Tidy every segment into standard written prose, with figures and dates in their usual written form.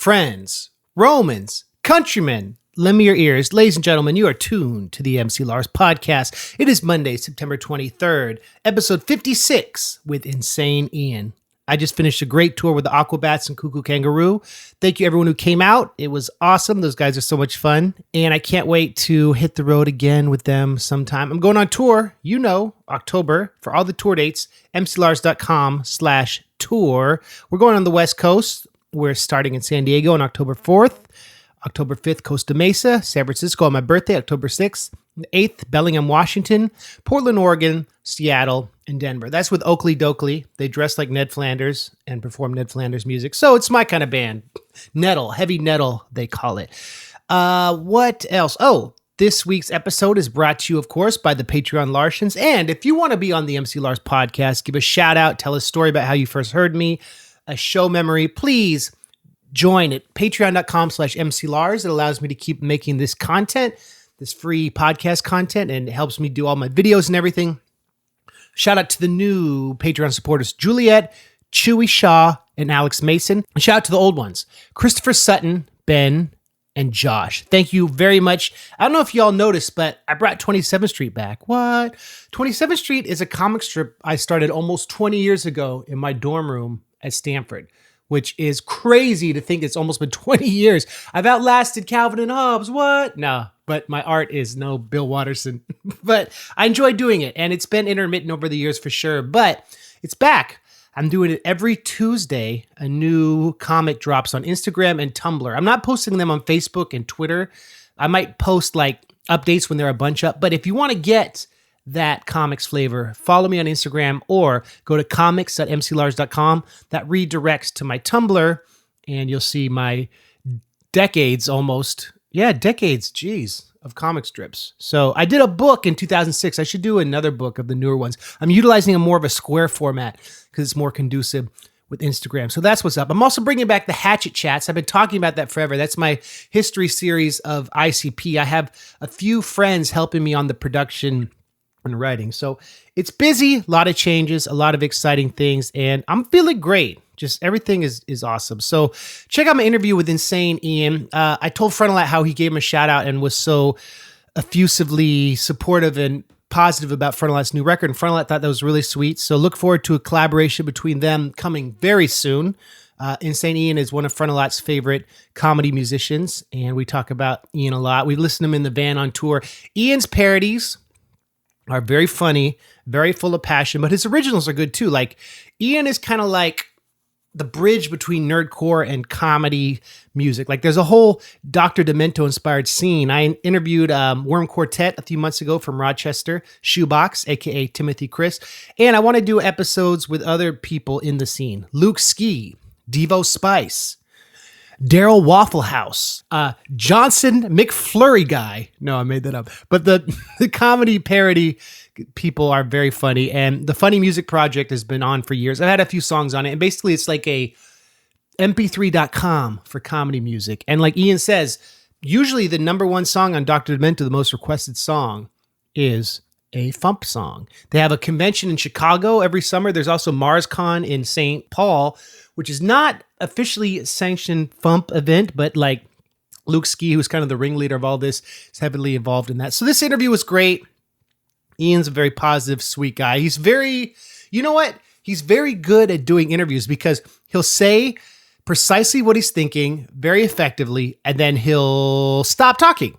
friends, Romans, countrymen, lend me your ears. Ladies and gentlemen, you are tuned to the MC Lars podcast. It is Monday, September 23rd, episode 56 with Insane Ian. I just finished a great tour with the Aquabats and Cuckoo Kangaroo. Thank you everyone who came out. It was awesome. Those guys are so much fun. And I can't wait to hit the road again with them sometime. I'm going on tour, October, for all the tour dates, mclars.com/tour. We're going on the West Coast. We're starting in San Diego on October 4th. October 5th, Costa Mesa, San Francisco on my birthday, October 6th. The 8th, Bellingham, Washington, Portland, Oregon, Seattle, and Denver. That's with Oakley Dokley. They dress like Ned Flanders and perform Ned Flanders music. So it's my kind of band. Nettle, heavy nettle, they call it. What else? Oh, this week's episode is brought to you, of course, by the Patreon Larsens. And if you want to be on the MC Lars podcast, give a shout out, tell a story about how you first heard me, a show memory, please join at patreon.com/MCLars. It allows me to keep making this content, this free podcast content, and it helps me do all my videos and everything. Shout out to the new Patreon supporters, Juliet, Chewy Shaw, and Alex Mason. And shout out to the old ones, Christopher Sutton, Ben, and Josh. Thank you very much. I don't know if y'all noticed, but I brought 27th Street back. What? 27th Street is a comic strip I started almost 20 years ago in my dorm room at Stanford, which is crazy to think it's almost been 20 years. I've outlasted Calvin and Hobbes. What? No, but my art is no Bill Watterson. But I enjoy doing it, and it's been intermittent over the years for sure, but it's back. I'm doing it every Tuesday. A new comic drops on Instagram and Tumblr. I'm not posting them on Facebook and Twitter. I might post like updates when they're a bunch up, but if you want to get that comics flavor, follow me on Instagram or go to comics.mclars.com. That redirects to my Tumblr, and you'll see my decades, of comic strips. So I did a book in 2006. I should do another book of the newer ones. I'm utilizing a more of a square format because it's more conducive with Instagram. So that's what's up. I'm also bringing back the Hatchet Chats. I've been talking about that forever. That's my history series of ICP. I have a few friends helping me on the production and writing. So it's busy, a lot of changes, a lot of exciting things, and I'm feeling great. Just everything is awesome. So check out my interview with Insane Ian. I told Frontalot how he gave him a shout out and was so effusively supportive and positive about Frontalot's new record. And Frontalot thought that was really sweet. So look forward to a collaboration between them coming very soon. Insane Ian is one of Frontalot's favorite comedy musicians, and we talk about Ian a lot. We listen to him in the van on tour. Ian's parodies are very funny, very full of passion, but his originals are good too. Like Ian is kind of like the bridge between nerdcore and comedy music. Like there's a whole Dr. Demento inspired scene. I interviewed Worm Quartet a few months ago from Rochester, Shoebox, aka Timothy Chris, and I want to do episodes with other people in the scene. Luke Ski, Devo Spice, Daryl Waffle House, Johnson McFlurry guy. No, I made that up. But the comedy parody people are very funny. And the Funny Music Project has been on for years. I've had a few songs on it. And basically it's like a mp3.com for comedy music. And like Ian says, usually the number one song on Dr. Demento, the most requested song, is a FuMP song. They have a convention in Chicago every summer. There's also MarsCon in St. Paul, which is not officially sanctioned FuMP event, but like Luke Ski, who's kind of the ringleader of all this, is heavily involved in that. So this interview was great. Ian's a very positive, sweet guy. He's very, He's very good at doing interviews because he'll say precisely what he's thinking very effectively, and then he'll stop talking.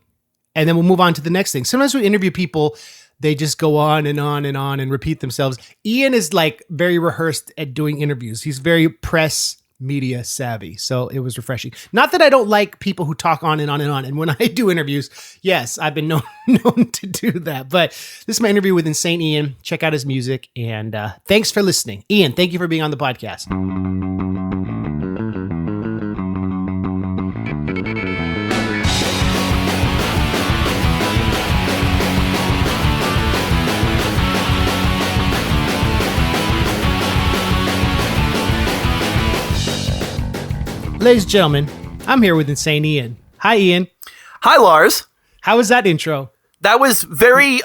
And then we'll move on to the next thing. Sometimes we interview people, they just go on and on and on and repeat themselves. Ian is like very rehearsed at doing interviews. He's very press media savvy. So it was refreshing. Not that I don't like people who talk on and on and on. And when I do interviews, yes, I've been known to do that. But this is my interview with Insane Ian. Check out his music. And thanks for listening. Ian, thank you for being on the podcast. Ladies and gentlemen, I'm here with Insane Ian. Hi, Ian. Hi, Lars. How was that intro? That was very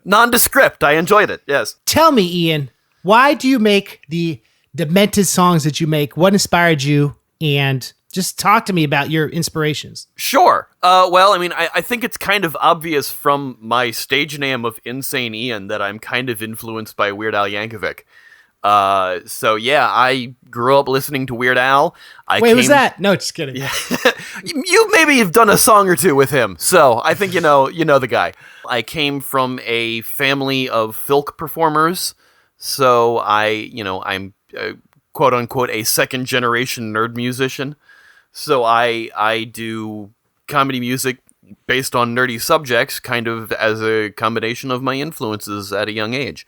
nondescript. I enjoyed it, yes. Tell me, Ian, why do you make the demented songs that you make? What inspired you? And Just talk to me about your inspirations. Sure. Well, I mean, I think it's kind of obvious from my stage name of Insane Ian that I'm kind of influenced by Weird Al Yankovic. So yeah, I grew up listening to Weird Al. Was that? No, just kidding. Yeah. You maybe have done a song or two with him, so I think you know the guy. I came from a family of filk performers, so I'm quote unquote a second generation nerd musician. So I do comedy music based on nerdy subjects, kind of as a combination of my influences at a young age.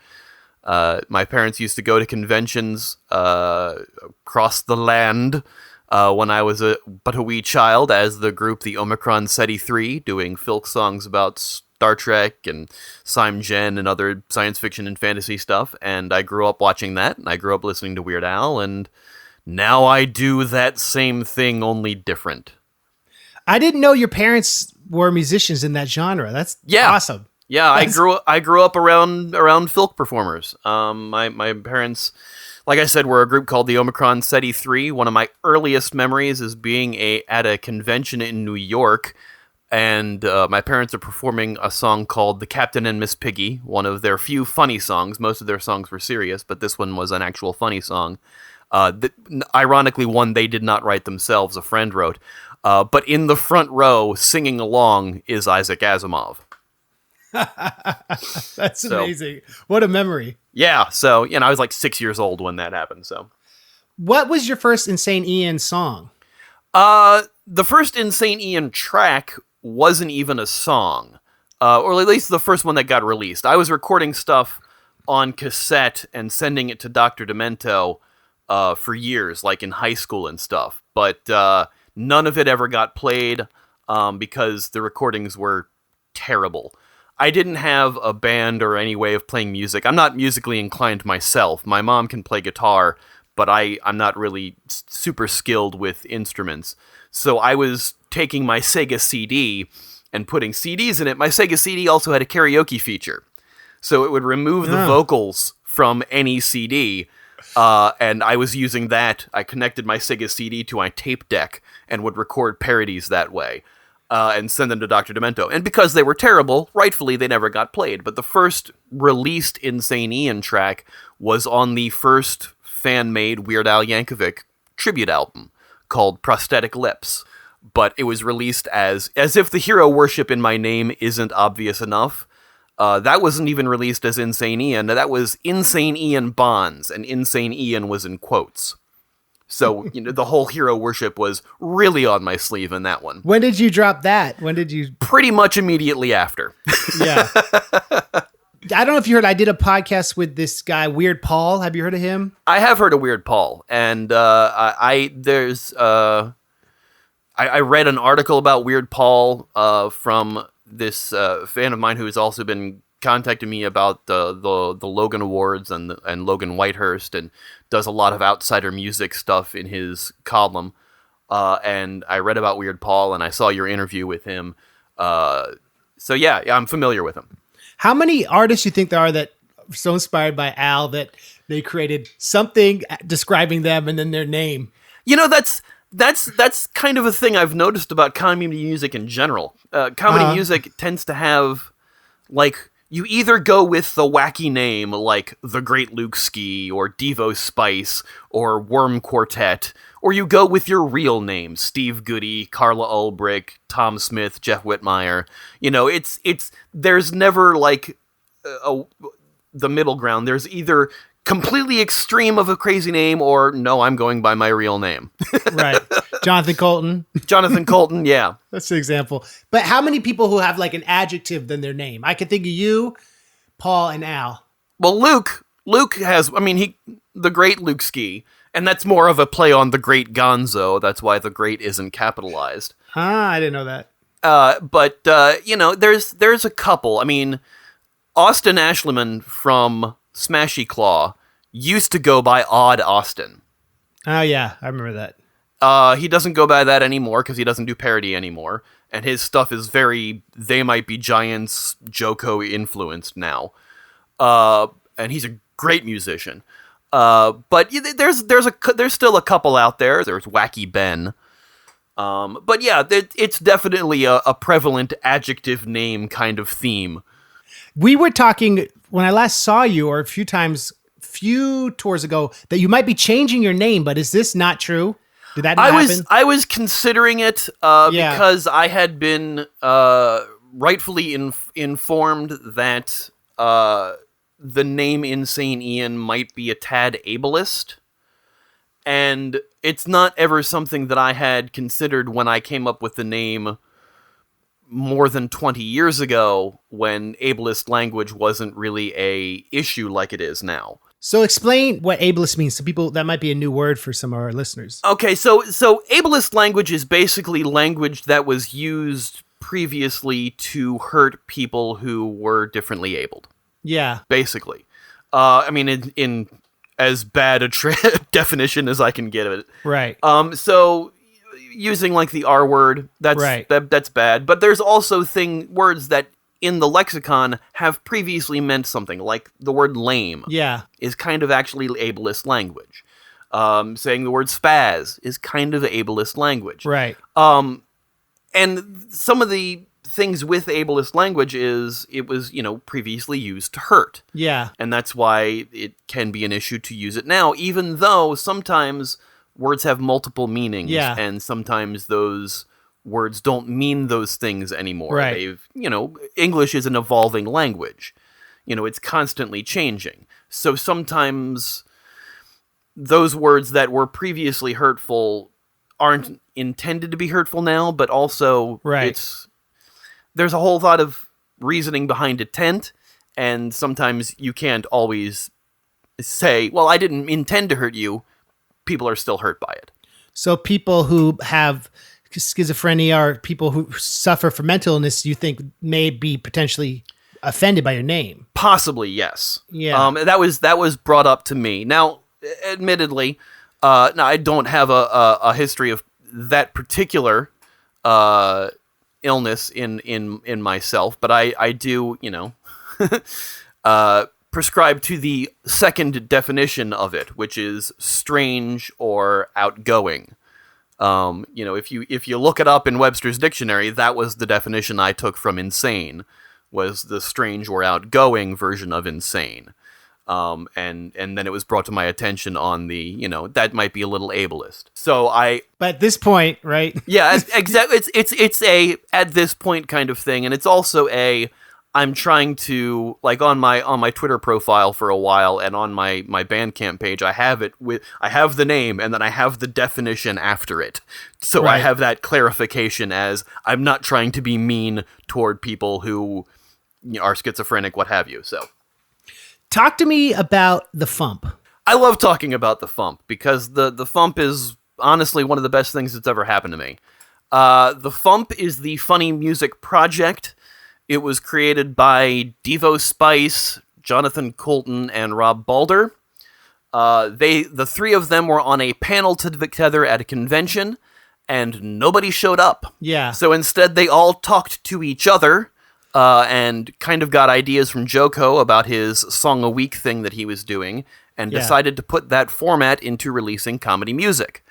My parents used to go to conventions across the land when I was but a wee child, as the group the Omicron SETI 3, doing filk songs about Star Trek and Simon Jen and other science fiction and fantasy stuff. And I grew up watching that, and I grew up listening to Weird Al, and now I do that same thing, only different. I didn't know your parents were musicians in that genre. That's awesome. Yeah, I grew up around filk performers. My parents, like I said, were a group called the Omicron SETI 3. One of my earliest memories is being at a convention in New York, and my parents are performing a song called "The Captain and Miss Piggy," one of their few funny songs. Most of their songs were serious, but this one was an actual funny song. Ironically, one they did not write themselves, a friend wrote. But in the front row, singing along, is Isaac Asimov. That's amazing. What a memory. Yeah, so, I was like 6 years old when that happened, so. What was your first Insane Ian song? The first Insane Ian track wasn't even a song, or at least the first one that got released. I was recording stuff on cassette and sending it to Dr. Demento for years, like in high school and stuff, but none of it ever got played because the recordings were terrible. I didn't have a band or any way of playing music. I'm not musically inclined myself. My mom can play guitar, but I'm not really super skilled with instruments. So I was taking my Sega CD and putting CDs in it. My Sega CD also had a karaoke feature, so it would remove the vocals from any CD. And I was using that. I connected my Sega CD to my tape deck and would record parodies that way. And send them to Dr. Demento. And because they were terrible, rightfully, they never got played. But the first released Insane Ian track was on the first fan-made Weird Al Yankovic tribute album called Prosthetic Lips. But it was released as if the hero worship in my name isn't obvious enough. That wasn't even released as Insane Ian. That was Insane Ian Bonds, and Insane Ian was in quotes. So, the whole hero worship was really on my sleeve in that one. When did you drop that? When did you? Pretty much immediately after. Yeah. I don't know if you heard, I did a podcast with this guy, Weird Paul. Have you heard of him? I have heard of Weird Paul. And I read an article about Weird Paul from this fan of mine who has also been contacting me about the Logan Awards and Logan Whitehurst, and does a lot of outsider music stuff in his column. And I read about Weird Paul, and I saw your interview with him. So yeah, I'm familiar with him. How many artists do you think there are that are so inspired by Al that they created something describing them and then their name? That's kind of a thing I've noticed about comedy music in general. Comedy music tends to have, like, you either go with the wacky name, like The Great Luke Ski, or Devo Spice, or Worm Quartet, or you go with your real name, Steve Goody, Carla Ulbrich, Tom Smith, Jeff Whitmire. There's never, like, the middle ground. There's either completely extreme of a crazy name, or no, I'm going by my real name. Right. Jonathan Colton, yeah. That's the example. But how many people who have like an adjective than their name? I can think of you, Paul, and Al. Well, Luke has, the Great Luke Ski, and that's more of a play on the Great Gonzo. That's why the Great isn't capitalized. I didn't know that. But there's a couple. Austin Ashleman from Smashy Claw used to go by Odd Austin. Oh, yeah, I remember that. He doesn't go by that anymore because he doesn't do parody anymore, and his stuff is very They Might Be Giants Joko influenced now. And he's a great musician. But there's still a couple out there. There's Wacky Ben, But yeah, it's definitely a prevalent adjective name kind of theme. We were talking when I last saw you, or a few tours ago, that you might be changing your name, but is this not true? Did that not happen? I was considering it because I had been rightfully informed that the name Insane Ian might be a tad ableist. And it's not ever something that I had considered when I came up with the name more than 20 years ago, when ableist language wasn't really a issue like it is now. So explain what ableist means to people. That might be a new word for some of our listeners. Okay, so ableist language is basically language that was used previously to hurt people who were differently abled. Yeah. Basically. I mean, in as bad a definition as I can give it. Right. So using like the R word, that's right. That's bad. But there's also words that in the lexicon have previously meant something, like the word lame. Yeah. Is kind of actually ableist language. Saying the word spaz is kind of ableist language. Right. And some of the things with ableist language is it was, previously used to hurt. Yeah. And that's why it can be an issue to use it now, even though sometimes words have multiple meanings. Yeah. And sometimes those words don't mean those things anymore. Right. English is an evolving language. It's constantly changing. So sometimes those words that were previously hurtful aren't intended to be hurtful now, but also there's a whole lot of reasoning behind intent, and sometimes you can't always say, well, I didn't intend to hurt you. People are still hurt by it. So people who have schizophrenia or people who suffer from mental illness, you think may be potentially offended by your name? Possibly, yes. Yeah. That was brought up to me. Now, admittedly, I don't have a history of that particular illness in myself, but I do, prescribe to the second definition of it, which is strange or outgoing. If you look it up in Webster's dictionary, that was the definition I took from insane, was the strange or outgoing version of insane. And then it was brought to my attention on the, that might be a little ableist. So but at this point, right? Yeah, exactly. It's a at this point kind of thing, and it's also I'm trying to, like, on my Twitter profile for a while, and on my Bandcamp page, I have the name, and then I have the definition after it. So I have that clarification as I'm not trying to be mean toward people who are schizophrenic, what have you. So. Talk to me about the FuMP. I love talking about the FuMP because the FuMP is honestly one of the best things that's ever happened to me. The FuMP is the Funny Music Project. It was created by Devo Spice, Jonathan Colton, and Rob Balder. The three of them were on a panel together at a convention, and nobody showed up. Yeah. So instead, they all talked to each other. And kind of got ideas from Joko about his Song a Week thing that he was doing, and decided to put that format into releasing comedy music.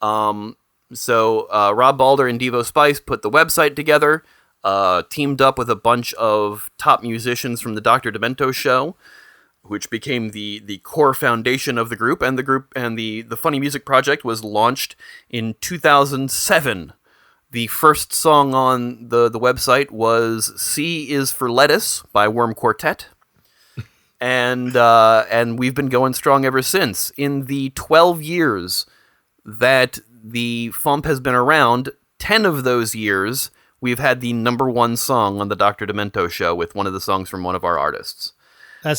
So Rob Balder and Devo Spice put the website together, teamed up with a bunch of top musicians from the Dr. Demento show, which became the core foundation of the group, and the Funny Music Project was launched in 2007. The first song on the website was C is for Lettuce by Worm Quartet. And we've been going strong ever since. In the 12 years that the FuMP has been around, 10 of those years, we've had the number one song on the Dr. Demento show with one of the songs from one of our artists.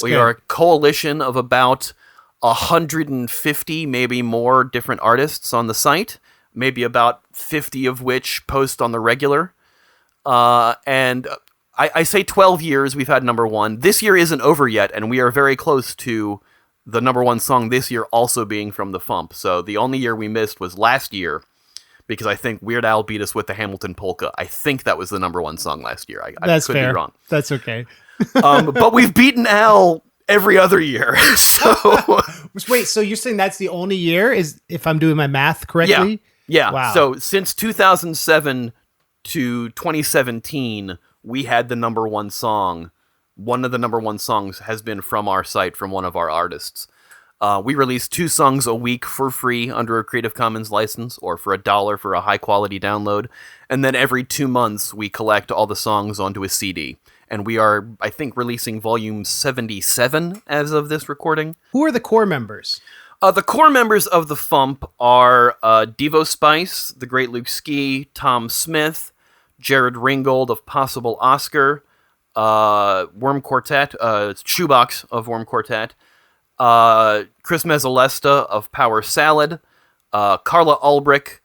We are a coalition of about 150, maybe more, different artists on the site. Maybe about 50 of which post on the regular. And I say 12 years we've had number one. This year isn't over yet, and we are very close to the number one song this year also being from the FuMP. So the only year we missed was last year, because I think Weird Al beat us with the Hamilton Polka. I think that was the number one song last year. I could be wrong. That's okay. But we've beaten Al every other year. So wait, so you're saying that's the only year, is if I'm doing my math correctly? Yeah. Yeah. Wow. So since 2007 to 2017, we had the number one song. One of the number one songs has been from our site, from one of our artists. We release 2 songs a week for free under a Creative Commons license, or for $1 for a high-quality download. And then every 2 months, we collect all the songs onto a CD. And we are, I think, releasing volume 77 as of this recording. Who are the core members? The core members of the FuMP are Devo Spice, the great Luke Ski, Tom Smith, Jared Ringgold of Possible Oscar, Worm Quartet, Shoebox of Worm Quartet, Chris Mezzalesta of Power Salad, Carla Ulbrich,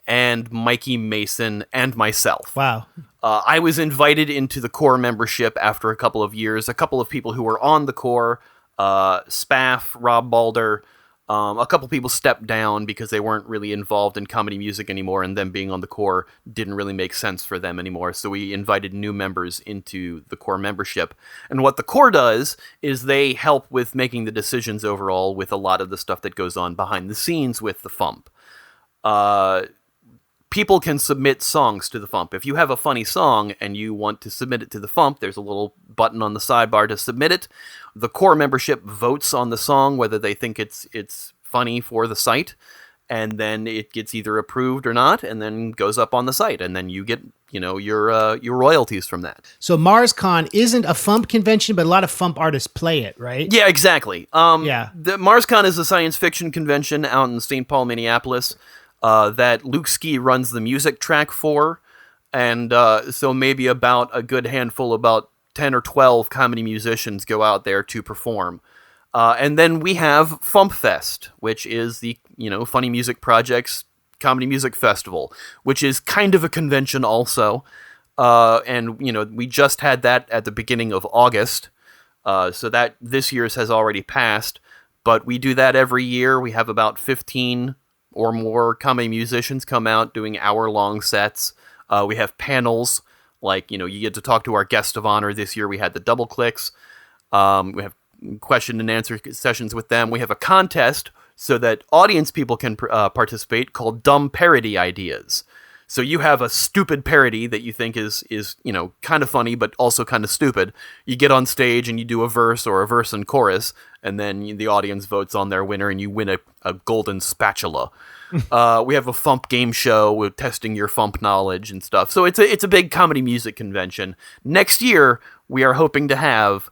and Mikey Mason, and myself. Wow. I was invited into the core membership after a couple of years. A couple of people who were on the core, Spaff, Rob Balder, a couple people stepped down because they weren't really involved in comedy music anymore, and them being on the core didn't really make sense for them anymore. So we invited new members into the core membership. And what the core does is they help with making the decisions overall with a lot of the stuff that goes on behind the scenes with the FuMP. People can submit songs to the FuMP. If you have a funny song and you want to submit it to the FuMP, there's a little button on the sidebar to submit it. The core membership votes on the song, whether they think it's funny for the site, and then it gets either approved or not, and then goes up on the site, and then you get your royalties from that. So MarsCon isn't a FuMP convention, but a lot of FuMP artists play it, right? Yeah, exactly. Yeah. The MarsCon is a science fiction convention out in St. Paul, Minneapolis, that Luke Ski runs the music track for, and so maybe about a good handful, about 10 or 12 comedy musicians go out there to perform. And then we have FuMP Fest, which is the Funny Music Project's comedy music festival, which is kind of a convention also. And we just had that at the beginning of August, so that this year's has already passed. But we do that every year. We have about 15 or more comedy musicians come out doing hour-long sets. We have panels, like, you get to talk to our guest of honor. This year we had the Double Clicks. We have question and answer sessions with them. We have a contest so that audience people can participate, called Dumb Parody Ideas. So you have a stupid parody that you think is kind of funny, but also kind of stupid. You get on stage and you do a verse or a verse and chorus, and then the audience votes on their winner, and you win a golden spatula. We have a FuMP game show with testing your FuMP knowledge and stuff. So it's a big comedy music convention. Next year, we are hoping to have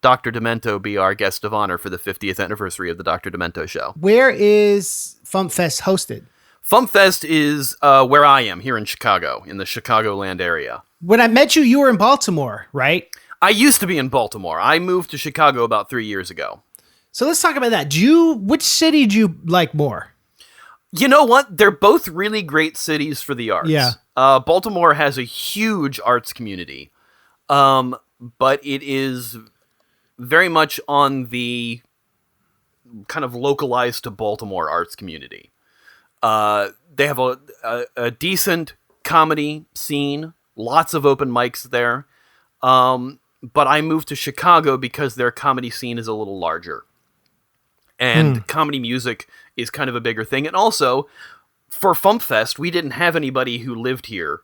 Dr. Demento be our guest of honor for the 50th anniversary of the Dr. Demento show. Where is FuMP Fest hosted? FuMP Fest is where I am, here in Chicago, in the Chicagoland area. When I met you were in Baltimore, right? I used to be in Baltimore. I moved to Chicago about 3 years ago. So let's talk about that. Which city do you like more? You know what? They're both really great cities for the arts. Yeah. Baltimore has a huge arts community, but it is very much on the kind of localized to Baltimore arts community. They have a decent comedy scene, lots of open mics there. But I moved to Chicago because their comedy scene is a little larger. And comedy music is kind of a bigger thing. And also, for FuMP Fest, we didn't have anybody who lived here.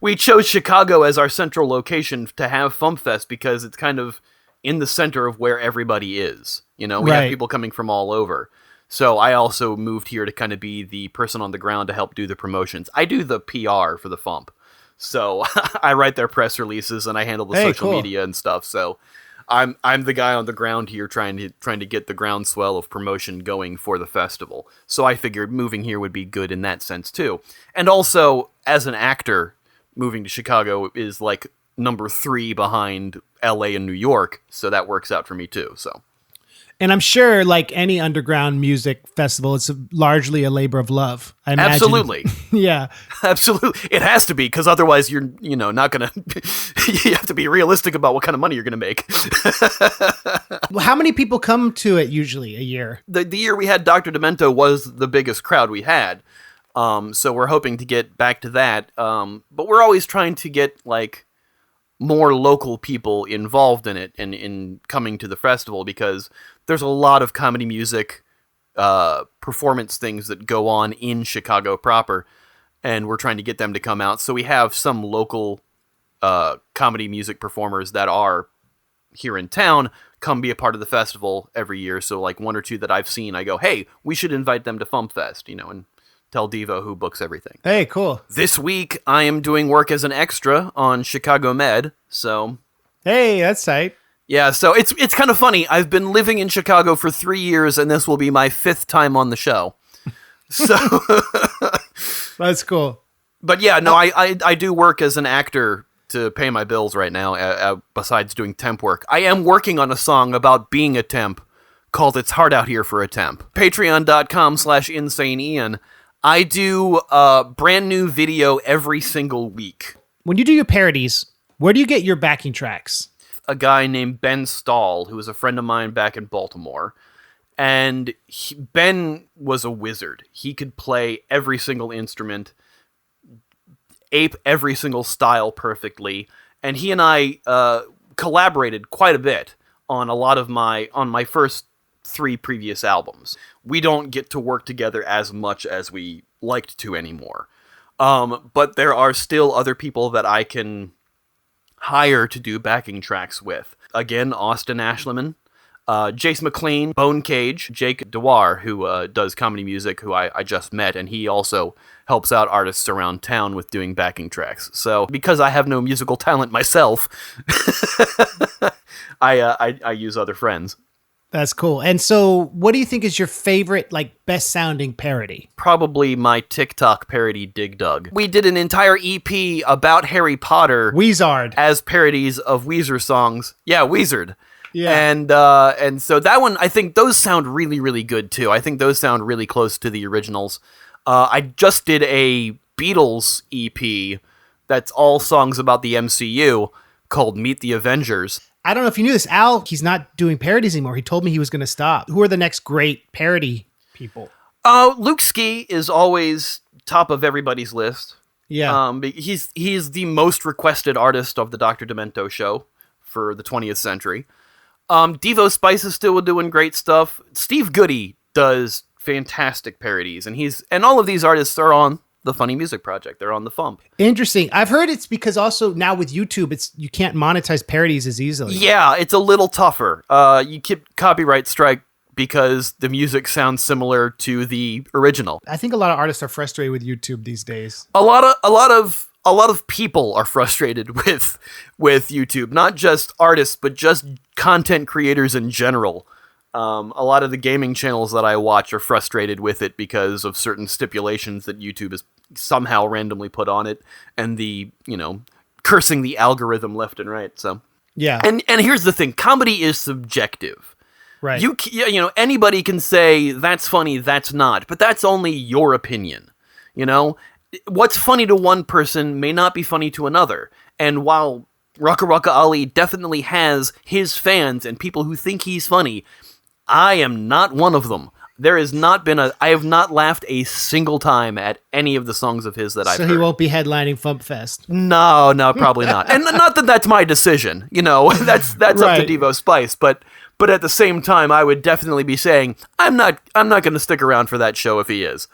We chose Chicago as our central location to have FuMP Fest because it's kind of in the center of where everybody is. We have people coming from all over. So I also moved here to kind of be the person on the ground to help do the promotions. I do the PR for the FuMP. So I write their press releases and I handle the social media and stuff. So I'm the guy on the ground here trying to get the groundswell of promotion going for the festival. So I figured moving here would be good in that sense too. And also, as an actor, moving to Chicago is like number 3 behind LA and New York. So that works out for me too. So. And I'm sure, like any underground music festival, it's largely a labor of love. I imagine. Absolutely. Yeah. Absolutely. It has to be, because otherwise you're, not going to... You have to be realistic about what kind of money you're going to make. Well, how many people come to it usually a year? The year we had Dr. Demento was the biggest crowd we had. So we're hoping to get back to that. But we're always trying to get, more local people involved in it and in coming to the festival, because there's a lot of comedy music performance things that go on in Chicago proper, and we're trying to get them to come out. So we have some local comedy music performers that are here in town come be a part of the festival every year. So like one or two that I've seen, I go, hey, we should invite them to FuMP Fest, and tell Devo who books everything. Hey, cool. This week, I am doing work as an extra on Chicago Med, so... Hey, that's tight. Yeah, so it's kind of funny. I've been living in Chicago for 3 years, and this will be my 5th time on the show. So... That's cool. But yeah, no, I do work as an actor to pay my bills right now, besides doing temp work. I am working on a song about being a temp called It's Hard Out Here for a Temp. Patreon.com/InsaneIan. I do a brand new video every single week. When you do your parodies, where do you get your backing tracks? A guy named Ben Stahl, who was a friend of mine back in Baltimore. And Ben was a wizard. He could play every single instrument, ape every single style perfectly, and he and I collaborated quite a bit on my first 3 previous albums. We don't get to work together as much as we liked to anymore, but there are still other people that I can hire to do backing tracks with. Again, Austin Ashleman, Jace McLean, Bone Cage, Jake Dewar, who does comedy music, who I just met, and he also helps out artists around town with doing backing tracks. So, because I have no musical talent myself, I use other friends. That's cool. And so, what do you think is your favorite, best sounding parody? Probably my TikTok parody, Dig Dug. We did an entire EP about Harry Potter. Weezard. As parodies of Weezer songs. Yeah, Weezered. Yeah. And so that one, I think those sound really, really good too. I think those sound really close to the originals. I just did a Beatles EP that's all songs about the MCU called Meet the Avengers. I don't know if you knew this, Al, he's not doing parodies anymore. He told me he was going to stop. Who are the next great parody people? Luke Ski is always top of everybody's list. Yeah. He's the most requested artist of the Dr. Demento show for the 20th century. Devo Spice is still doing great stuff. Steve Goody does fantastic parodies, and all of these artists are on the Funny Music Project. They're on the FuMP. Interesting. I've heard it's because also now with YouTube, you can't monetize parodies as easily. Yeah, it's a little tougher. You keep copyright strike because the music sounds similar to the original. I think a lot of artists are frustrated with YouTube these days. A lot of people are frustrated with YouTube, not just artists, but just content creators in general. A lot of the gaming channels that I watch are frustrated with it because of certain stipulations that YouTube has somehow randomly put on it, and the, cursing the algorithm left and right. So yeah. And here's the thing: comedy is subjective. Right. Anybody can say that's funny, that's not, but that's only your opinion. What's funny to one person may not be funny to another. And while Rocka Rocka Ali definitely has his fans and people who think he's funny, I am not one of them. I have not laughed a single time at any of the songs of his that I've heard. So he won't be headlining FuMP Fest. No, probably not. And not that that's my decision. That's right. Up to Devo Spice. But at the same time, I would definitely be saying I'm not going to stick around for that show if he is.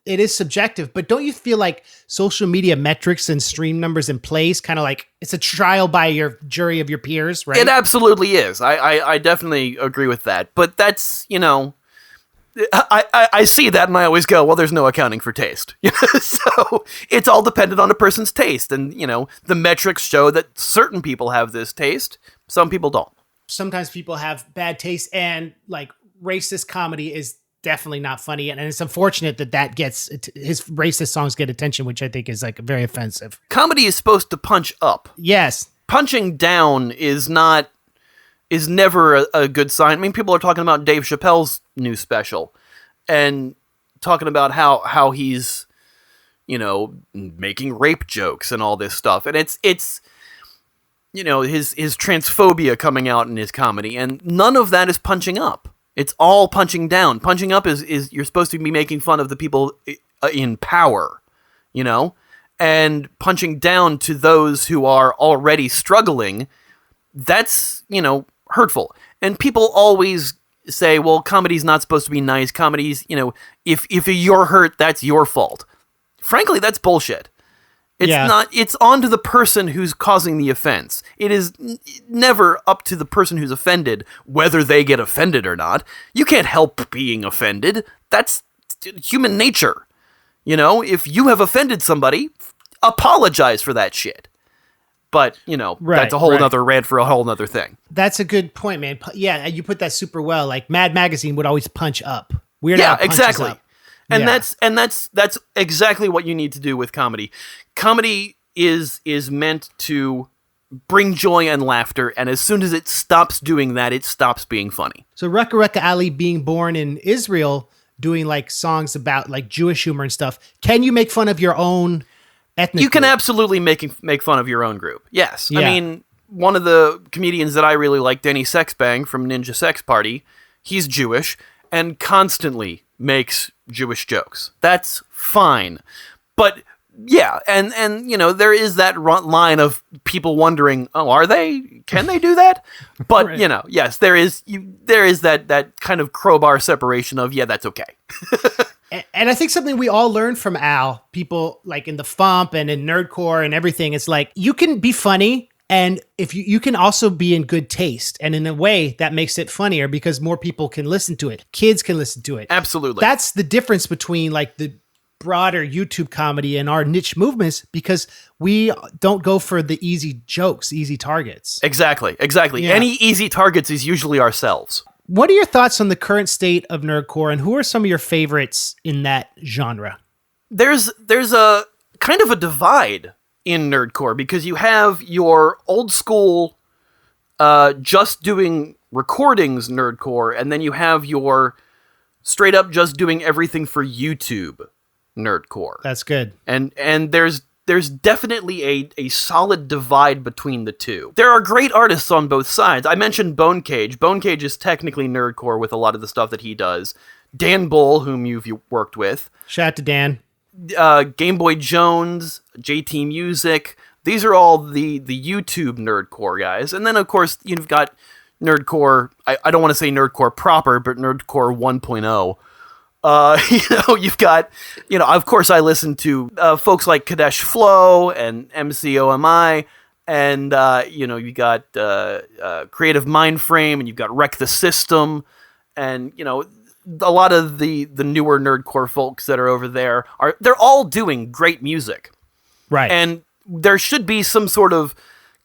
It is subjective, but don't you feel like social media metrics and stream numbers and plays kind of like it's a trial by your jury of your peers, right? It absolutely is. I definitely agree with that. But that's, I see that and I always go, well, there's no accounting for taste. So it's all dependent on a person's taste. And, the metrics show that certain people have this taste. Some people don't. Sometimes people have bad taste, and racist comedy is definitely not funny, and it's unfortunate that gets his racist songs get attention, which I think is very offensive. Comedy is supposed to punch up. Yes, punching down is never a good sign. I mean, people are talking about Dave Chappelle's new special and talking about how he's making rape jokes and all this stuff, and it's his transphobia coming out in his comedy, and none of that is punching up. It's all punching down. Punching up is you're supposed to be making fun of the people in power, and punching down to those who are already struggling. That's, hurtful. And people always say, well, comedy's not supposed to be nice. Comedy's, if you're hurt, that's your fault. Frankly, that's bullshit. It's not. It's on to the person who's causing the offense. It is never up to the person who's offended whether they get offended or not. You can't help being offended. That's human nature. If you have offended somebody, apologize for that shit. But, that's a whole nother rant for a whole nother thing. That's a good point, man. Yeah, you put that super well. Like Mad Magazine would always punch up. Weird Al punches exactly. up. And that's exactly what you need to do with comedy. Comedy is meant to bring joy and laughter, and as soon as it stops doing that, it stops being funny. So Rekka Ali being born in Israel, doing like songs about like Jewish humor and stuff. Can you make fun of your own ethnic You can group? absolutely make fun of your own group. Yes. Yeah. I mean, one of the comedians that I really like, Denny Sexbang from Ninja Sex Party, he's Jewish and constantly makes Jewish jokes. That's fine. But yeah, and there is that line of people wondering, oh, are they? Can they do that? But Right. Yes, there is that kind of crowbar separation of that's okay. And I think something we all learned from Al, people like in the FuMP and in nerdcore and everything, it's like you can be funny, and if you can also be in good taste, and in a way that makes it funnier because more people can listen to it. Kids can listen to it. Absolutely. That's the difference between like the broader YouTube comedy and our niche movements, because we don't go for the easy jokes, easy targets. Exactly. Yeah. Any easy targets is usually ourselves. What are your thoughts on the current state of nerdcore, and who are some of your favorites in that genre? There's a kind of a divide in nerdcore because you have your old school just doing recordings nerdcore, and then you have your straight up just doing everything for YouTube nerdcore. That's good. And there's definitely a solid divide between the two. There are great artists on both sides. I mentioned Bone Cage. Bone Cage is technically nerdcore with a lot of the stuff that he does. Dan Bull, whom you've worked with. Shout out to Dan. Game Boy Jones, JT Music. These are all the YouTube nerdcore guys. And then, of course, you've got nerdcore. I don't want to say nerdcore proper, but nerdcore 1.0. You've got, of course I listen to folks like Kadesh Flow and MCOMI, and you got Creative Mindframe, and you've got Wreck the System, and a lot of the newer nerdcore folks that are over there they're all doing great music, Right. and there should be some sort of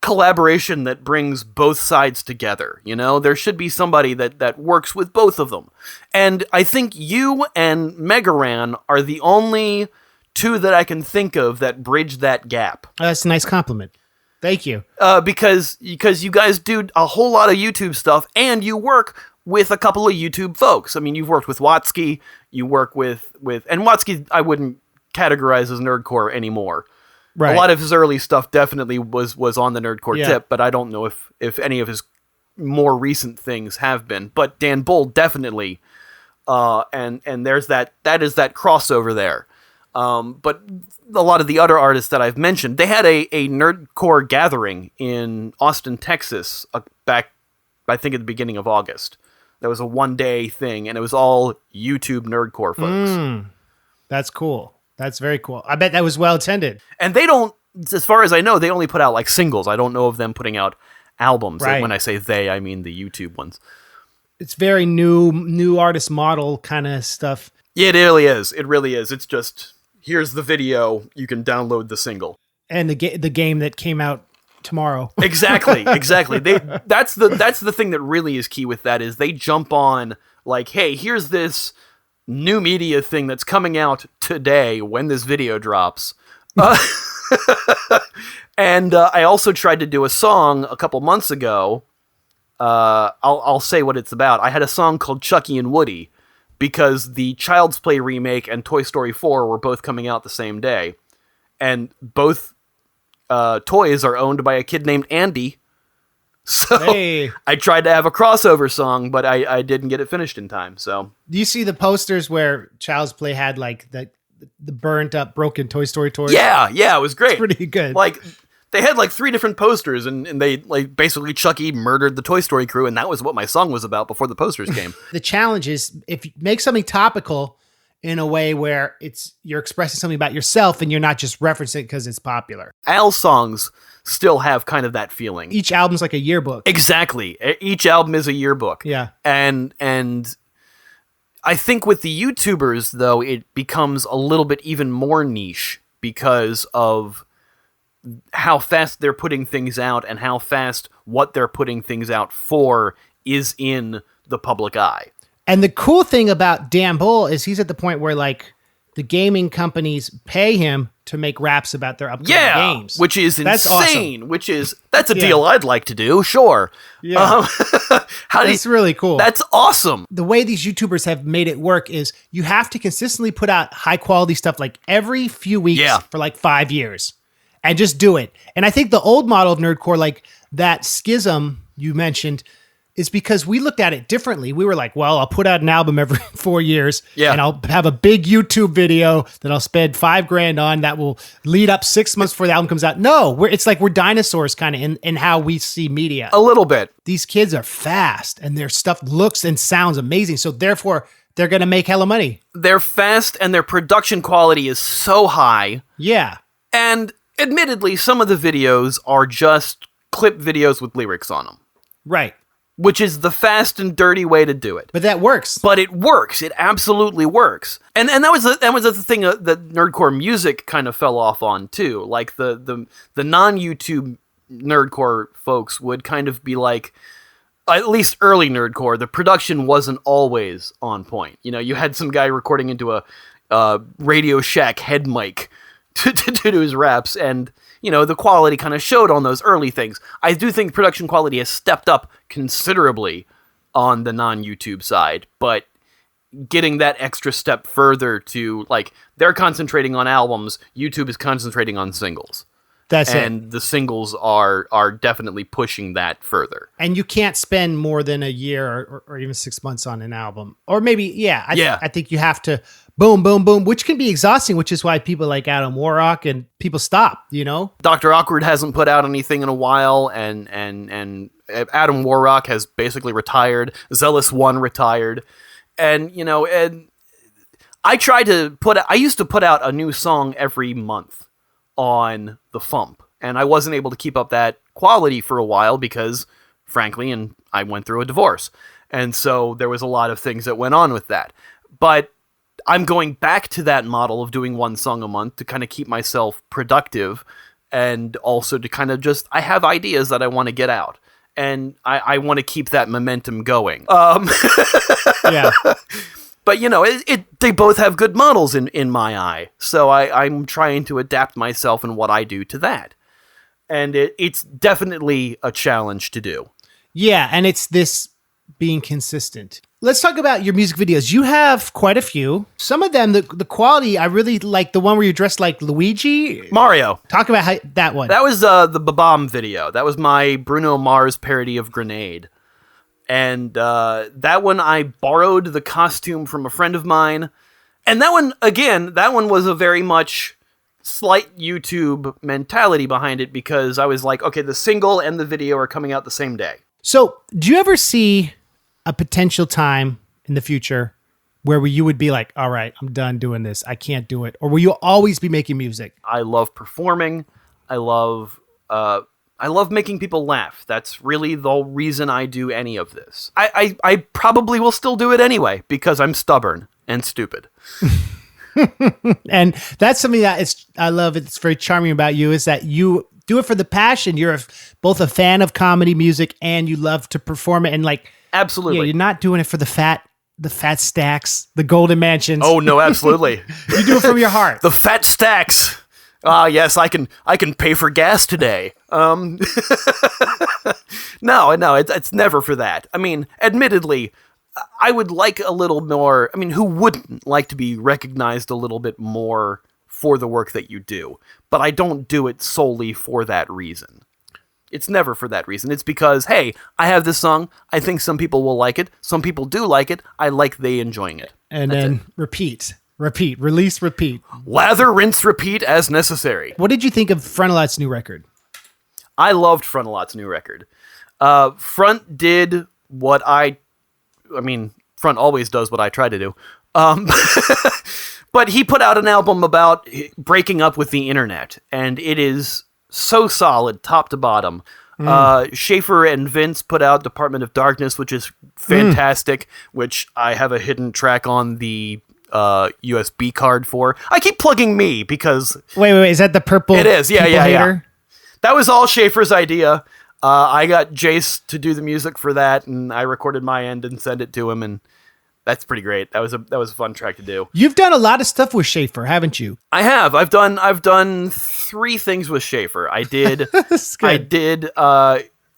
collaboration that brings both sides together. There should be somebody that works with both of them. And I think you and Megaran are the only two that I can think of that bridge that gap. That's a nice compliment. Thank you. Because you guys do a whole lot of YouTube stuff, and you work with a couple of YouTube folks. I mean, you've worked with Watsky, you work with and Watsky I wouldn't categorize as nerdcore anymore. Right. A lot of his early stuff definitely was on the nerdcore tip, but I don't know if any of his more recent things have been. But Dan Bull definitely, and there's that is that crossover there. But a lot of the other artists that I've mentioned, they had a nerdcore gathering in Austin, Texas, back I think at the beginning of August. That was a 1-day thing, and it was all YouTube nerdcore folks. That's cool. That's very cool. I bet that was well attended. And they don't, as far as I know, they only put out like singles. I don't know of them putting out albums. Right. When I say they, I mean the YouTube ones. It's very new artist model kind of stuff. Yeah, it really is. It really is. It's just, here's the video. You can download the single. And the game that came out tomorrow. Exactly. That's the thing that really is key with that is they jump on like, hey, here's this new media thing that's coming out today when this video drops. And I also tried to do a song a couple months ago. I'll say what it's about. I had a song called Chucky and Woody because the Child's Play remake and Toy Story 4 were both coming out the same day. And both toys are owned by a kid named Andy. So Hey. I tried to have a crossover song, but I didn't get it finished in time. So Do you see the posters where Child's Play had like the burnt up, broken Toy Story toys? yeah, it was great. It's pretty good. Like They had like 3 different posters, and they like basically Chucky murdered the Toy Story crew, and that was what my song was about before the posters came. The challenge is if you make something topical in a way where you're expressing something about yourself and you're not just referencing it because it's popular. Al's songs still have kind of that feeling. Each album's like a yearbook. Exactly. Each album is a yearbook. Yeah. And I think with the YouTubers, though, it becomes a little bit even more niche because of how fast they're putting things out and how fast what they're putting things out for is in the public eye. And the cool thing about Dan Bull is he's at the point where like the gaming companies pay him to make raps about their upcoming games. Which is That's insane. Awesome. That's a deal I'd like to do, sure. Yeah. That's really cool. That's awesome. The way these YouTubers have made it work is you have to consistently put out high quality stuff like every few weeks for like 5 years. And just do it. And I think the old model of nerdcore, like that schism you mentioned, is because we looked at it differently. We were like, well, I'll put out an album every 4 years and I'll have a big YouTube video that I'll spend $5,000 on that will lead up 6 months before the album comes out. No, it's like we're dinosaurs kind of in how we see media. A little bit. These kids are fast and their stuff looks and sounds amazing. So therefore, they're going to make hella money. They're fast and their production quality is so high. Yeah. And admittedly, some of the videos are just clip videos with lyrics on them. Right. Which is the fast and dirty way to do it. But that works. But it works. It absolutely works. And that was the thing that nerdcore music kind of fell off on too. Like the non-YouTube nerdcore folks would kind of be like, at least early nerdcore, the production wasn't always on point. You know, you had some guy recording into a Radio Shack head mic to do his raps, and you know the quality kind of showed on those early things. I do think production quality has stepped up considerably on the non-YouTube side, but getting that extra step further to like they're concentrating on albums, YouTube is concentrating on singles. And the singles are definitely pushing that further. And you can't spend more than a year or even 6 months on an album. Or maybe, I think you have to boom, boom, boom, which can be exhausting, which is why people like Adam Warrock and people stop, you know? Dr. Awkward hasn't put out anything in a while, and Adam Warrock has basically retired. Zealous One retired. And, you know, and I used to put out a new song every month on the FuMP, and I wasn't able to keep up that quality for a while because, frankly, and I went through a divorce, and so there was a lot of things that went on with that. But I'm going back to that model of doing one song a month to kind of keep myself productive, and also to kind of just I have ideas that I want to get out, and I want to keep that momentum going. Yeah. But, you know, they both have good models in my eye. So I'm trying to adapt myself and what I do to that. And it's definitely a challenge to do. Yeah, and it's this being consistent. Let's talk about your music videos. You have quite a few. Some of them, the quality, I really like the one where you dressed like Luigi. Mario. Talk about that one. That was the Babam video. That was my Bruno Mars parody of Grenade. And that one, I borrowed the costume from a friend of mine. And that one was a very much slight YouTube mentality behind it because I was like, okay, the single and the video are coming out the same day. So do you ever see a potential time in the future where you would be like, all right, I'm done doing this. I can't do it. Or will you always be making music? I love performing. I love making people laugh. That's really the reason I do any of this. I probably will still do it anyway because I'm stubborn and stupid. And that's something that I love. It's very charming about you is that you do it for the passion. You're both a fan of comedy music and you love to perform it. And like, absolutely, you're not doing it for the fat stacks, the golden mansions. Oh no, absolutely. You do it from your heart. The fat stacks. Yes, I can pay for gas today. No, it's never for that. I mean, admittedly, I would like a little more, I mean, who wouldn't like to be recognized a little bit more for the work that you do? But I don't do it solely for that reason. It's never for that reason. It's because, hey, I have this song. I think some people will like it. Some people do like it. I like they enjoying it. And then repeat, release, repeat. Lather, rinse, repeat as necessary. What did you think of Frontalot's new record? I loved Frontalot's new record. Front did what Front always does what I try to do. But he put out an album about breaking up with the internet, and it is so solid, top to bottom. Schaefer and Vince put out Department of Darkness, which is fantastic, which I have a hidden track on the USB card for. I keep plugging me because... Wait, is that the purple? It is, yeah. Hater? That was all Schaefer's idea. I got Jace to do the music for that, and I recorded my end and sent it to him, and that's pretty great. That was a fun track to do. You've done a lot of stuff with Schaefer, haven't you? I have. I've done 3 things with Schaefer. I did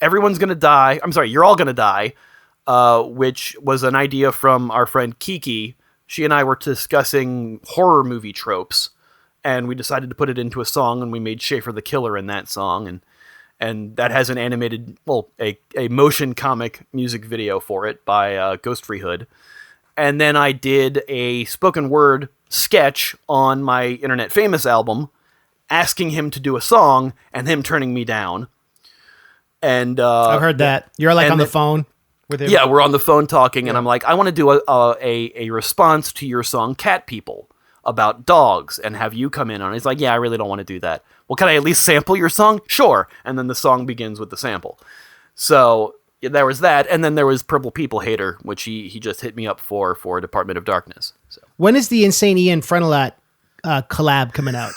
Everyone's Gonna Die. I'm sorry, You're All Gonna Die, which was an idea from our friend Kiki. She and I were discussing horror movie tropes, and we decided to put it into a song, and we made Schaefer the killer in that song, and that has an animated, a motion comic music video for it by Ghost Free Hood. And then I did a spoken word sketch on my Internet Famous album, asking him to do a song, and him turning me down. And I've heard that. You're like on the phone with him? Yeah, we're on the phone talking, and I'm like, I want to do a response to your song Cat People about dogs, and have you come in on it. He's like, yeah, I really don't want to do that. Well, can I at least sample your song? Sure. And then the song begins with the sample. So... yeah, there was that, and then there was Purple People Hater, which he just hit me up for Department of Darkness. So. When is the Insane Ian Frontalot collab coming out?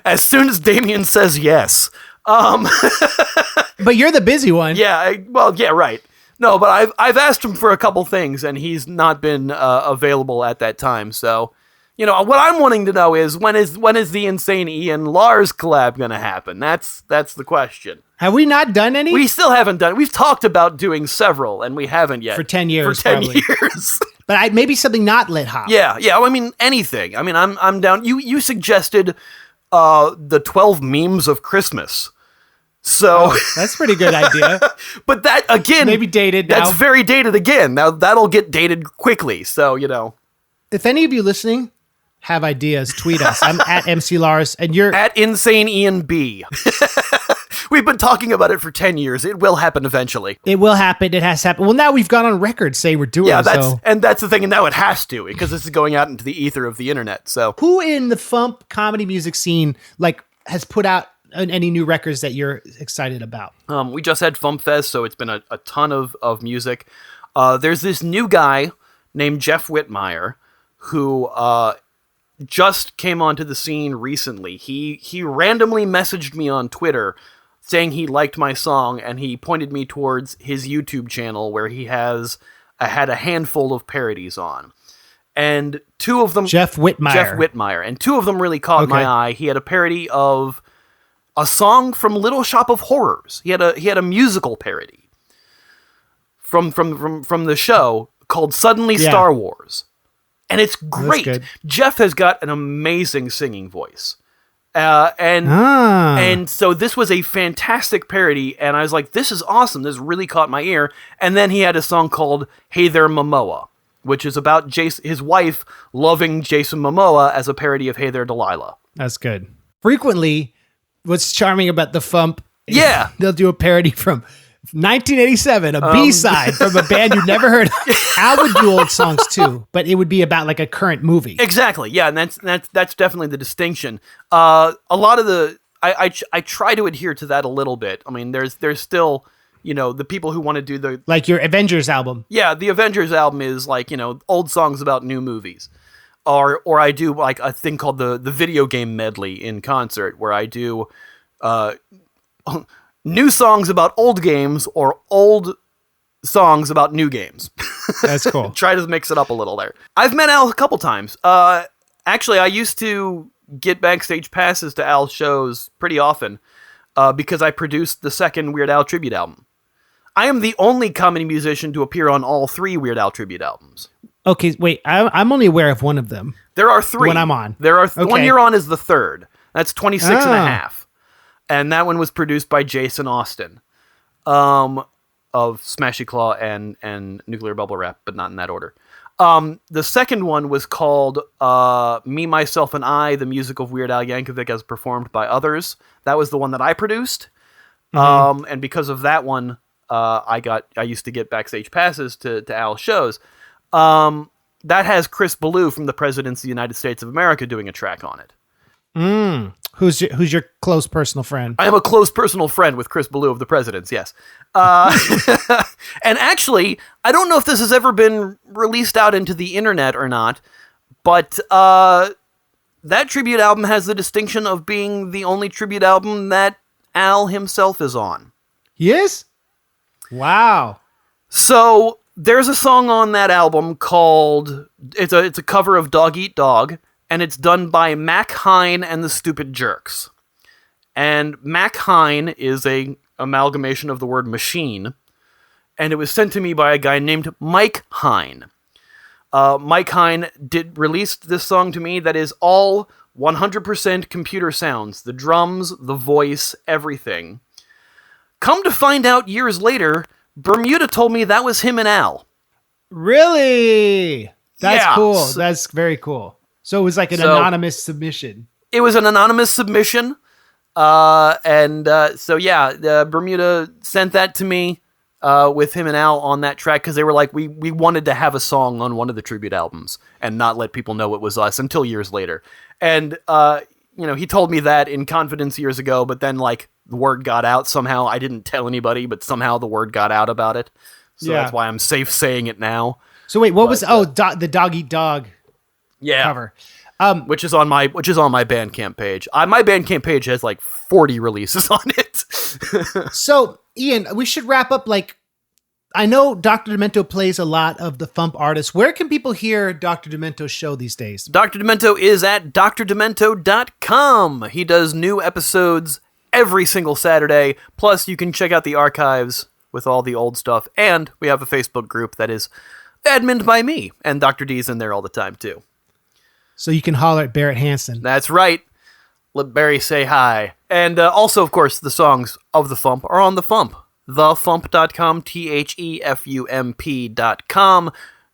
As soon as Damien says yes. But you're the busy one. Yeah, right. No, but I've asked him for a couple things, and he's not been available at that time. So, what I'm wanting to know is when is the Insane Ian Lars collab going to happen? That's the question. Have we not done any? We still haven't done. We've talked about doing several, and we haven't yet. For 10 years, For 10 probably. years. But maybe something not lit hop. Yeah. I mean, anything. I mean, I'm down. You suggested the 12 memes of Christmas. So that's a pretty good idea. But that, again... maybe dated now. That's very dated again. Now, that'll get dated quickly, so, If any of you listening have ideas, tweet us. I'm at MC Lars, and you're... at Insane Ian B. We've been talking about it for 10 years. It will happen eventually. It will happen. It has to happen. Well, now we've gone on record saying we're doing it. Yeah, that's the thing, and now it has to, because this is going out into the ether of the internet, so... Who in the FuMP comedy music scene, has put out any new records that you're excited about? We just had FuMP Fest, so it's been a ton of music. There's this new guy named Jeff Whitmire who just came onto the scene recently. He randomly messaged me on Twitter saying he liked my song, and he pointed me towards his YouTube channel where he had a handful of parodies on. And 2 of them... Jeff Whitmire. And 2 of them really caught my eye. He had a parody of a song from Little Shop of Horrors. He had a musical parody from the show called Suddenly Star Wars. And it's great. Jeff has got an amazing singing voice. And so this was a fantastic parody, and I was like, this is awesome. This really caught my ear. And then he had a song called Hey There Momoa, which is about his wife loving Jason Momoa as a parody of Hey There Delilah. That's good. Frequently, what's charming about the FuMP is they'll do a parody from 1987, a B-side from a band you've never heard of. Al would do old songs too, but it would be about a current movie. Exactly, yeah, and that's definitely the distinction. A lot of I try to adhere to that a little bit. I mean, there's still, the people who want to do the... like your Avengers album. Yeah, the Avengers album is old songs about new movies. Or I do a thing called the video game medley in concert, where I do... new songs about old games or old songs about new games. That's cool. Try to mix it up a little there. I've met Al a couple times. Actually, I used to get backstage passes to Al's shows pretty often because I produced the second Weird Al tribute album. I am the only comedy musician to appear on all 3 Weird Al tribute albums. Okay, wait. I'm only aware of one of them. There are 3. When I'm on. There are the one you're on is the 3rd. That's 26 and a half. And that one was produced by Jason Austin of Smashy Claw and Nuclear Bubble Wrap, but not in that order. The second one was called Me, Myself, and I, the music of Weird Al Yankovic as performed by others. That was the one that I produced. And because of that one, I used to get backstage passes to Al's shows. That has Chris Ballou from the Presidents of the United States of America doing a track on it. Who's your close personal friend? I am a close personal friend with Chris Ballou of the Presidents, yes. And actually, I don't know if this has ever been released out into the internet or not, but that tribute album has the distinction of being the only tribute album that Al himself is on. He is? Wow. So there's a song on that album called, it's a cover of Dog Eat Dog, and it's done by Mac Hine and the Stupid Jerks. And Mac Hine is a amalgamation of the word machine, and it was sent to me by a guy named Mike Hine. Mike Hine released this song to me that is all 100% computer sounds. The drums, the voice, everything. Come to find out years later, Bermuda told me that was him and Al. Really? That's cool. That's very cool. So it was like an anonymous submission. It was an anonymous submission. Bermuda sent that to me with him and Al on that track because they were like, we wanted to have a song on one of the tribute albums and not let people know it was us until years later. And, he told me that in confidence years ago, but then the word got out somehow. I didn't tell anybody, but somehow the word got out about it. So that's why I'm safe saying it now. So wait, the Dog Eat Dog cover. Which is on my Bandcamp page. My Bandcamp page has 40 releases on it. So, Ian, we should wrap up. I know Dr. Demento plays a lot of the FuMP artists. Where can people hear Dr. Demento's show these days? Dr. Demento is at drdemento.com. He does new episodes every single Saturday. Plus, you can check out the archives with all the old stuff. And we have a Facebook group that is adminned by me. And Dr. D's in there all the time, too. So you can holler at Barrett Hansen. That's right. Let Barry say hi. And also, of course, the songs of the FuMP are on the FuMP. TheFuMP.com, TheFumP.com.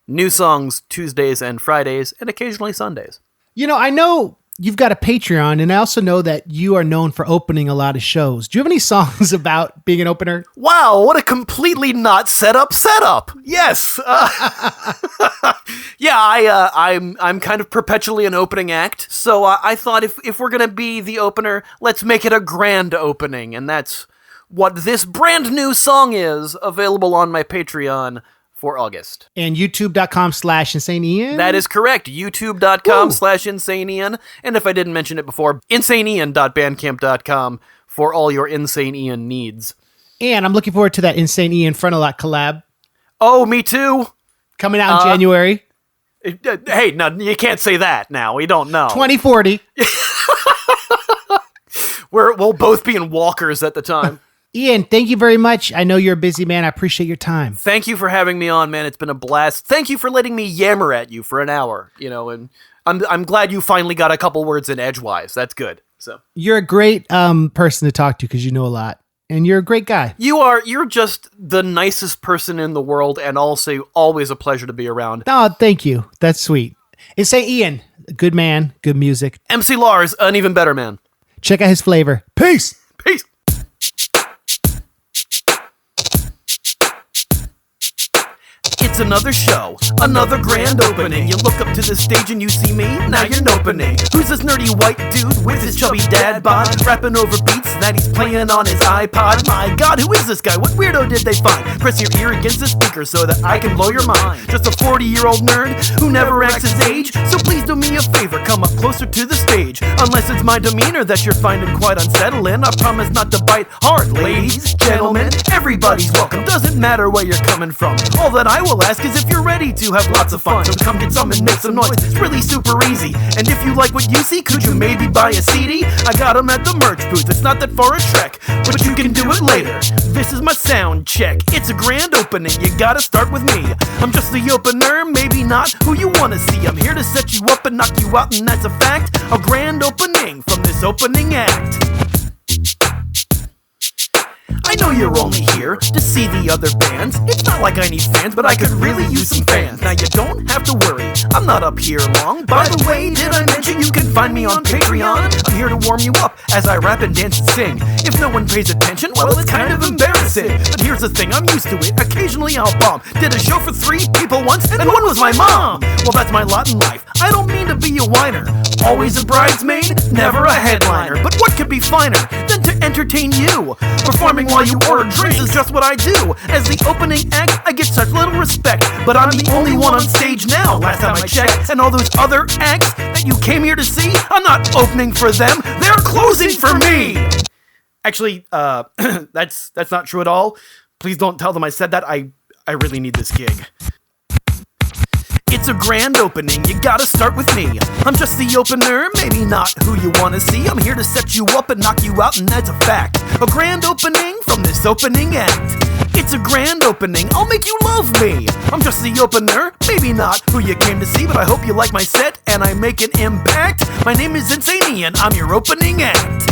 New songs Tuesdays and Fridays, and occasionally Sundays. I know you've got a Patreon, and I also know that you are known for opening a lot of shows. Do you have any songs about being an opener? Wow, what a completely not set up setup. Yes. I'm kind of perpetually an opening act. So I thought if we're going to be the opener, let's make it a grand opening. And that's what this brand new song is, available on my Patreon for August. And youtube.com/InsaneIan? That is correct. youtube.com/InsaneIan. And if I didn't mention it before, insaneian.bandcamp.com for all your Insane Ian needs. And I'm looking forward to that Insane Ian Frontalot collab. Oh, me too. Coming out in January. Hey, no, you can't say that now. We don't know. 2040. We'll both be in walkers at the time. Ian, thank you very much. I know you're a busy man. I appreciate your time. Thank you for having me on, man. It's been a blast. Thank you for letting me yammer at you for an hour, and I'm glad you finally got a couple words in edgewise. That's good. So you're a great person to talk to because you know a lot, and you're a great guy. You're just the nicest person in the world, and also always a pleasure to be around. Oh, thank you. That's sweet. And say Ian, good man, good music. MC Lars, an even better man. Check out his flavor. Peace. Peace. It's another show, another grand opening. You look up to the stage and you see me, now you're opening. Who's this nerdy white dude with his chubby dad bod, rapping over beats that he's playing on his iPod? My God, who is this guy? What weirdo did they find? Press your ear against the speaker so that I can blow your mind. Just a 40-year-old nerd who never acts his age. So please do me a favor, come up closer to the stage. Unless it's my demeanor that you're finding quite unsettling, I promise not to bite hard. Ladies, gentlemen, everybody's welcome. Doesn't matter where you're coming from. All that I will ask is if you're ready to have lots of fun. So come get some and make some noise. It's really super easy. And if you like what you see, could you maybe buy a CD? I got them at the merch booth. It's not that far a trek, but you can do it later. This is my sound check. It's a grand opening. You gotta start with me. I'm just the opener, maybe not who you wanna see. I'm here to set you up and knock you out, and that's a fact. A grand opening from this opening act. I know you're only here to see the other bands. It's not like I need fans, but I could really use some fans. Now you don't have to worry, I'm not up here long. By the way, did I mention you can find me on Patreon? I'm here to warm you up as I rap and dance and sing. If no one pays attention, well, it's kind of embarrassing. But here's the thing, I'm used to it. Occasionally I'll bomb. Did a show for 3 people once, and one was my mom. Well, that's my lot in life. I don't mean to be a whiner. Always a bridesmaid, never a headliner. But what could be finer than to entertain you? Performing while you order drinks is just what I do. As the opening act, I get such little respect. But I'm the only one on stage now, last time I checked. And all those other acts that you came here to see, I'm not opening for them, they're closing for me! Actually, that's not true at all. Please don't tell them I said that. I really need this gig. It's a grand opening, you gotta start with me. I'm just the opener, maybe not who you wanna see. I'm here to set you up and knock you out, and that's a fact. A grand opening from this opening act. It's a grand opening, I'll make you love me. I'm just the opener, maybe not who you came to see, but I hope you like my set and I make an impact. My name is Insane Ian, I'm your opening act.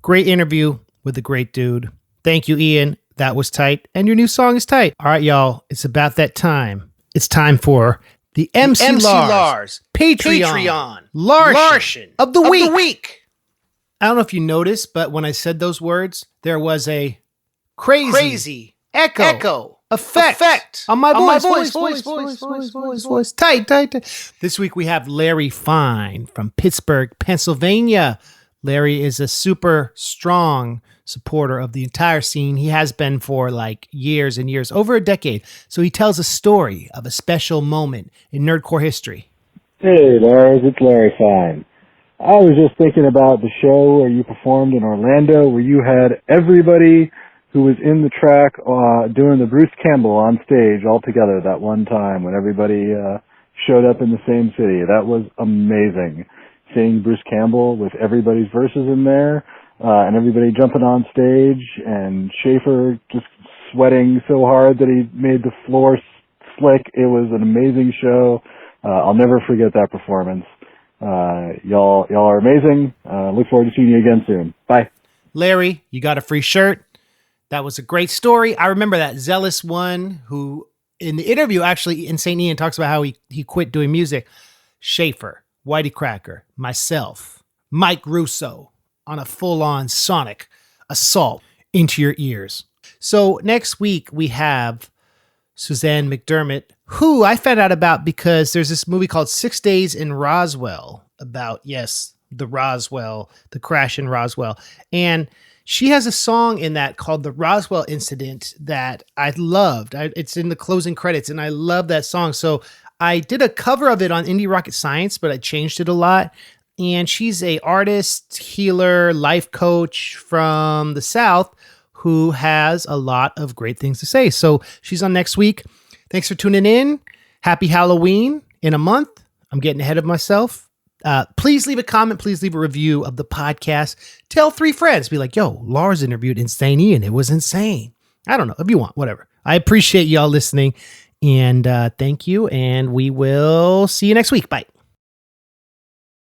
Great interview with a great dude. Thank you, Ian. That was tight. And your new song is tight. All right, y'all. It's about that time. It's time for the MC Lars Patreon Larson of the week. I don't know if you noticed, but when I said those words, there was a crazy echo effect on my voice. Tight. This week we have Larry Fine from Pittsburgh, Pennsylvania. Larry is a super strong supporter of the entire scene. He has been for like years and years, over a decade. So he tells a story of a special moment in nerdcore history. Hey, Lars, it's Larry Fine. I was just thinking about the show where you performed in Orlando, where you had everybody who was in the track doing the Bruce Campbell on stage all together that one time when everybody showed up in the same city. That was amazing. Seeing Bruce Campbell with everybody's verses in there, and everybody jumping on stage, and Schaefer just sweating so hard that he made the floor slick. It was an amazing show. I'll never forget that performance. Y'all are amazing. Look forward to seeing you again soon. Bye. Larry, you got a free shirt. That was a great story. I remember that zealous one who, in the interview, actually, Insane Ian talks about how he quit doing music. Schaefer, Whitey Cracker, myself, Mike Russo on a full-on sonic assault into your ears. So next week we have Suzanne McDermott, who I found out about because there's this movie called 6 Days in Roswell about, yes, the crash in Roswell. And she has a song in that called The Roswell Incident that I loved. It's in the closing credits, and I love that song. So I did a cover of it on Indie Rocket Science, but I changed it a lot. And she's a artist, healer, life coach from the South who has a lot of great things to say. So she's on next week. Thanks for tuning in. Happy Halloween in a month. I'm getting ahead of myself. Please leave a comment. Please leave a review of the podcast. Tell 3 friends. Be like, yo, Lars interviewed Insane Ian. It was insane. I don't know. If you want, whatever. I appreciate y'all listening. And thank you. And we will see you next week. Bye.